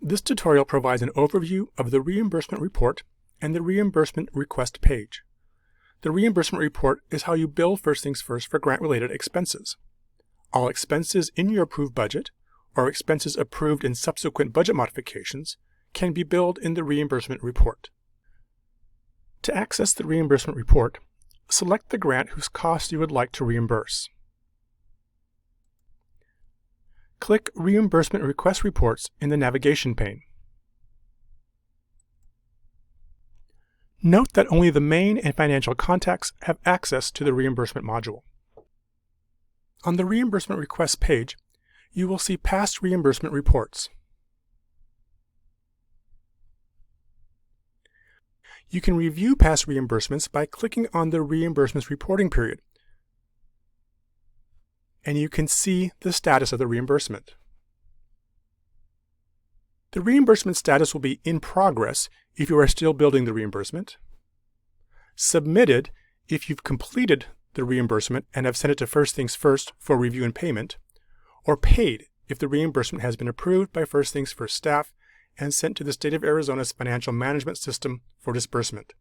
This tutorial provides an overview of the reimbursement report and the reimbursement request page. The reimbursement report is how you bill first things first for grant-related expenses. All expenses in your approved budget, or expenses approved in subsequent budget modifications, can be billed in the reimbursement report. To access the reimbursement report, select the grant whose costs you would like to reimburse. Click Reimbursement Request Reports in the navigation pane. Note that only the main and financial contacts have access to the reimbursement module. On the reimbursement request page, you will see past reimbursement reports. You can review past reimbursements by clicking on the reimbursements reporting period, and you can see the status of the reimbursement. The reimbursement status will be in progress if you are still building the reimbursement, submitted if you've completed the reimbursement and have sent it to First Things First for review and payment, or paid if the reimbursement has been approved by First Things First staff and sent to the State of Arizona's financial management system for disbursement.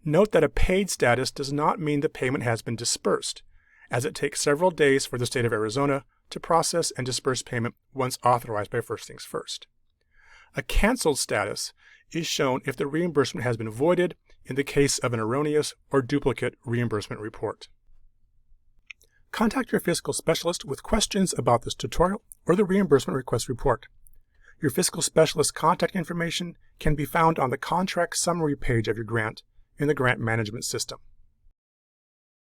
Note that a paid status does not mean the payment has been dispersed, as it takes several days for the State of Arizona to process and disperse payment once authorized by First Things First. A canceled status is shown if the reimbursement has been voided in the case of an erroneous or duplicate reimbursement report. Contact your fiscal specialist with questions about this tutorial or the reimbursement request report. Your fiscal specialist's contact information can be found on the contract summary page of your grant in the grant management system.